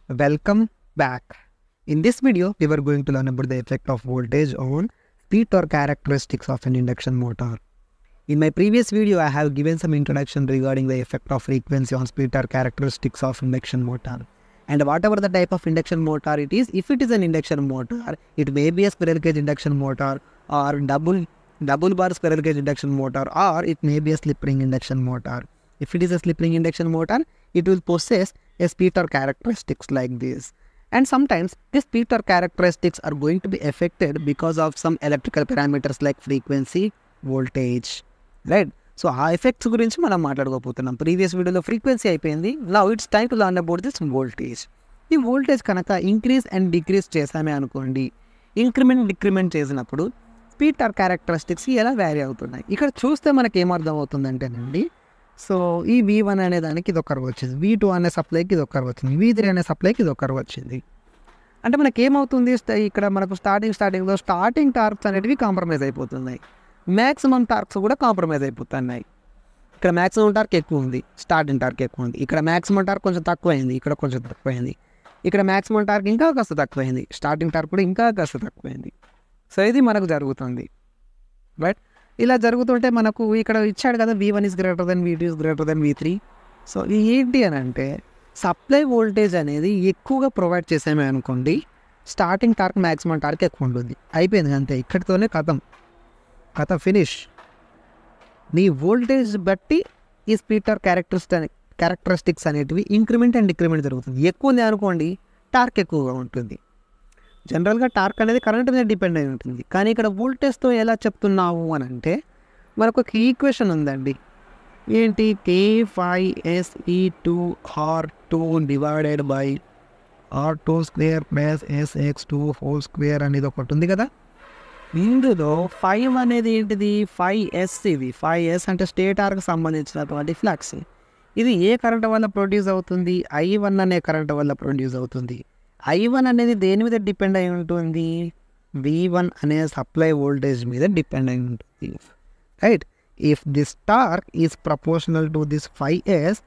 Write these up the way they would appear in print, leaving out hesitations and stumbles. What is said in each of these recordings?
Welcome back. In this video, we were going to learn about the effect of voltage on speed or characteristics of an induction motor. In my previous video, I have given some introduction regarding the effect of frequency on speed or characteristics of induction motor. And whatever the type of induction motor it is, if it is an induction motor, it may be a squirrel cage induction motor or double bar squirrel cage induction motor, or it may be a slip ring induction motor. If it is a slip ring induction motor, it will possess a speed or characteristics like this. And sometimes these speed or characteristics are going to be affected because of some electrical parameters like frequency, voltage, right? So ఆ effects గురించి మనం మాట్లాడుకోబోతున్నాం. Previous వీడియోలో frequency అయిపోయింది. Now it's time to learn about this voltage. ఈ voltage కనుక increase and decrease చేసామే అనుకోండి, increment decrement చేసినప్పుడు speed are characteristics ఎలా వ్యారీ అవుతున్నాయి. ఇక్కడ చూస్తే మనకి ఏమర్థం అవుతుందంటేనండి, సో ఈ V1 అనే దానికి ఇది ఒక కర్వ్ వచ్చింది, V2 అనే సప్లైకి ఇది ఒక కర్వ్ వచ్చింది, V3 అనే సప్లైకి ఇది ఒక కర్వ్ వచ్చింది. అంటే మనకి ఏమవుతుంది, ఇక్కడ మనకు స్టార్టింగ్లో స్టార్టింగ్ టార్క్స్ అనేటివి కాంప్రమైజ్ అయిపోతున్నాయి, మ్యాక్సిమం టార్క్స్ కూడా కాంప్రమైజ్ అయిపోతున్నాయి. ఇక్కడ మ్యాక్సిమం టార్క్ ఎక్కువ ఉంది, స్టార్టింగ్ టార్క్ ఎక్కువ ఉంది. ఇక్కడ మ్యాక్సిమం టార్క్ కొంచెం తక్కువైంది, ఇక్కడ కొంచెం తక్కువైంది. ఇక్కడ మ్యాక్సిమం టార్క్ ఇంకా కాస్త తక్కువైంది, స్టార్టింగ్ టార్క్ కూడా ఇంకా కాస్త తక్కువైంది. సో ఇది మనకు జరుగుతుంది, రైట్? ఇలా జరుగుతుంటే మనకు ఇక్కడ ఇచ్చాడు కదా, V1 is greater than V2 is greater than V3. So ఏంటి అని అంటే, సప్లై వోల్టేజ్ అనేది ఎక్కువగా ప్రొవైడ్ చేసామే అనుకోండి, స్టార్టింగ్ టార్క్ మ్యాక్సిమం టార్క్ ఎక్కువ ఉంటుంది. అయిపోయింది అంతే, ఇక్కడితోనే కథం ఫినిష్. నీ వోల్టేజ్ బట్టి ఈ స్పీడ్ ఆర్ క్యారెక్టరిస్టిక్స్ అనేటివి ఇంక్రిమెంట్ అండ్ డిక్రిమెంట్ జరుగుతుంది. ఎక్కువ ఉంది అనుకోండి, టార్క్ ఎక్కువగా ఉంటుంది. జనరల్గా టార్క్ అనేది కరెంట్ మీద డిపెండ్ అయి ఉంటుంది, కానీ ఇక్కడ వోల్టేజ్తో ఎలా చెప్తున్నావు అని అంటే, మనకు ఒక ఈక్వేషన్ ఉందండి. ఏంటి, K5SE2R2 divided by R2² plus SX2² అనేది ఒకటి ఉంది కదా. ఇందులో 5 అనేది ఏంటిది, 5S. ఇది 5S అంటే స్టేటార్కి సంబంధించినటువంటి ఫ్లక్స్. ఇది ఏ కరెంట్ వల్ల ప్రొడ్యూస్ అవుతుంది, I1 అనే కరెంట్ వల్ల ప్రొడ్యూస్ అవుతుంది. I1 అనేది దేని మీద డిపెండ్ అయి ఉంటుంది, V1 అనే సప్లై వోల్టేజ్ మీద డిపెండ్ అయి ఉంటుంది, right? If this torque is proportional to this 5S,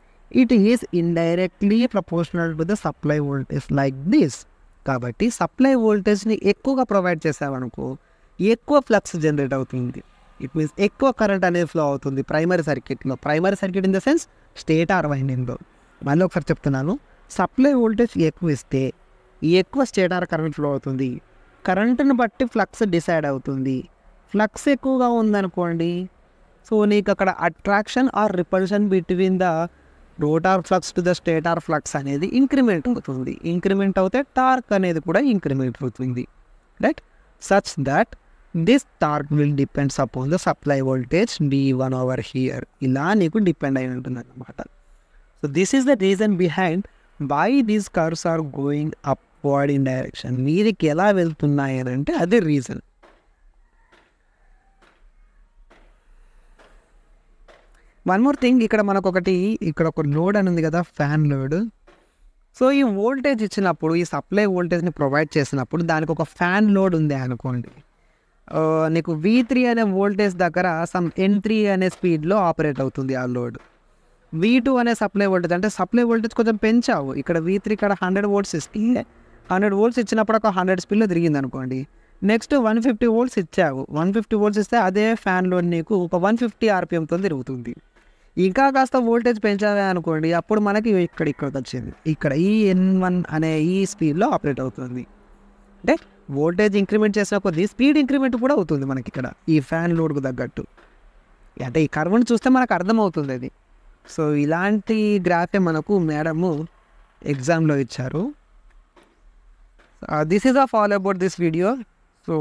it is indirectly proportional to the supply voltage like this. కాబట్టి సప్లై వోల్టేజ్ని ఎక్కువగా ప్రొవైడ్ చేసామనుకో, ఎక్కువ ఫ్లక్స్ జనరేట్ అవుతుంది. ఇట్ మీన్స్ ఎక్కువ కరెంట్ అనేది ఫ్లో అవుతుంది ప్రైమరీ సర్క్యూట్లో. Primary circuit in the sense stator వైండింగ్లో. మళ్ళీ ఒకసారి చెప్తున్నాను, సప్లై వోల్టేజ్ ఎక్కువ ఇస్తే ఎక్కువ స్టేటార్ కరెంట్ ఫ్లో అవుతుంది. కరెంటుని బట్టి ఫ్లక్స్ డిసైడ్ అవుతుంది. ఫ్లక్స్ ఎక్కువగా ఉందనుకోండి, సో నీకు అక్కడ attraction or repulsion between the rotor flux to the stator flux అనేది ఇంక్రిమెంట్ అవుతుంది. ఇంక్రిమెంట్ అవుతే టార్క్ అనేది కూడా ఇంక్రిమెంట్ అవుతుంది, right? Such that this torque will depends upon the supply voltage V1 over here. ఇలా నీకు డిపెండ్ అయి ఉంటుంది అన్నమాట. So this is the reason behind why these curves are going upward in direction. మీదికి ఎలా వెళ్తున్నాయి అని అంటే అదే రీజన్. వన్ మోర్ థింగ్, ఇక్కడ మనకు ఇక్కడ ఒక లోడ్ అని ఉంది కదా, ఫ్యాన్ లోడ్. సో ఈ వోల్టేజ్ ఇచ్చినప్పుడు, ఈ సప్లై వోల్టేజ్ని ప్రొవైడ్ చేసినప్పుడు దానికి ఒక ఫ్యాన్ లోడ్ ఉంది అనుకోండి. నీకు V3 అనే వోల్టేజ్ దగ్గర సమ్ N3 అనే స్పీడ్లో ఆపరేట్ అవుతుంది ఆ లోడ్. V2 అనే సప్లై వోల్టేజ్, అంటే సప్లై వోల్టేజ్ కొంచెం పెంచావు. ఇక్కడ V3 ఇక్కడ 100 volts ఇస్తే 100 volts ఇచ్చినప్పుడు ఒక 100 స్పీడ్లో తిరిగింది అనుకోండి. నెక్స్ట్ 150 volts ఇచ్చావు. 150 volts ఇస్తే అదే ఫ్యాన్ లోడ్ నీకు ఒక 150 RPMతో తిరుగుతుంది. ఇంకా కాస్త వోల్టేజ్ పెంచావే అనుకోండి, అప్పుడు మనకి ఇక్కడికి వచ్చింది, ఇక్కడ ఈ N1 అనే ఈ స్పీడ్లో ఆపరేట్ అవుతుంది. అంటే వోల్టేజ్ ఇంక్రిమెంట్ చేసిన కొద్దీ స్పీడ్ ఇంక్రిమెంట్ కూడా అవుతుంది మనకి ఇక్కడ ఈ ఫ్యాన్ లోడ్కు తగ్గట్టు. అంటే ఈ కర్వ్ని చూస్తే మనకు అర్థమవుతుంది అది. సో ఇలాంటి గ్రాఫే మనకు మేడము ఎగ్జామ్లో ఇచ్చారు. This is all about this video. So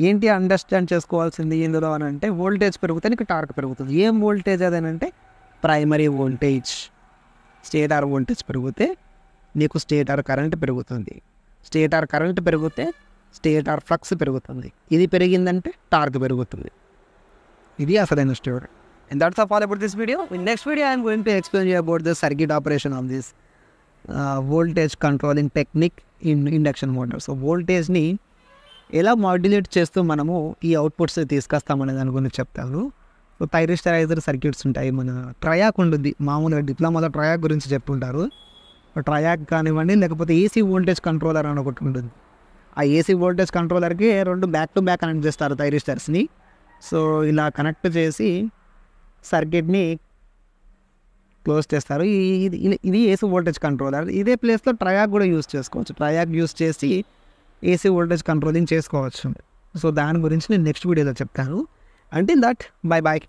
ఏంటి అండర్స్టాండ్ చేసుకోవాల్సింది ఇందులో అని అంటే, వోల్టేజ్ పెరిగితే నీకు టార్క్ పెరుగుతుంది. ఏం వోల్టేజ్ అదేనంటే ప్రైమరీ వోల్టేజ్. స్టేటార్ వోల్టేజ్ పెరిగితే నీకు స్టేటార్ కరెంట్ పెరుగుతుంది. స్టేటార్ కరెంట్ పెరిగితే స్టేటార్ ఫ్లక్స్ పెరుగుతుంది. ఇది పెరిగిందంటే టార్క్ పెరుగుతుంది. ఇది అసలైన story. And that's all about this video. In next video, I am going to explain you about the circuit operation of this voltage controlling technique in induction motor. So voltage ni ఎలా modulate చేస్తూ మనము ఈ outputs తీసుకొస్తామనే దాని గురించి చెప్తాను. So థైరిస్టరైజర్ circuits ఉంటాయి, మన TRIAC ఉంటుంది, మామూలుగా డిప్లొమాలో ట్రయాక్ గురించి చెప్పుంటారు. ట్రయాక్ కానివ్వండి, లేకపోతే ఏసీ వోల్టేజ్ కంట్రోలర్ అని ఒకటి ఉంటుంది. ఆ ఏసీ వోల్టేజ్ కంట్రోలర్కి 2 బ్యాక్ టు బ్యాక్ కనెక్ట్ చేస్తారు థైరిస్టర్స్ని. సో ఇలా కనెక్ట్ చేసి సర్క్యూట్ని క్లోజ్ చేస్తారు. ఇది ఏసీ వోల్టేజ్ కంట్రోలర్. ఇదే ప్లేస్లో ట్రయాక్ కూడా యూస్ చేసుకోవచ్చు. ట్రయాక్ యూస్ చేసి ఏసీ వోల్టేజ్ కంట్రోలింగ్ చేసుకోవచ్చు. సో దాని గురించి నేను నెక్స్ట్ వీడియోలో చెప్తాను. Until that, bye bye.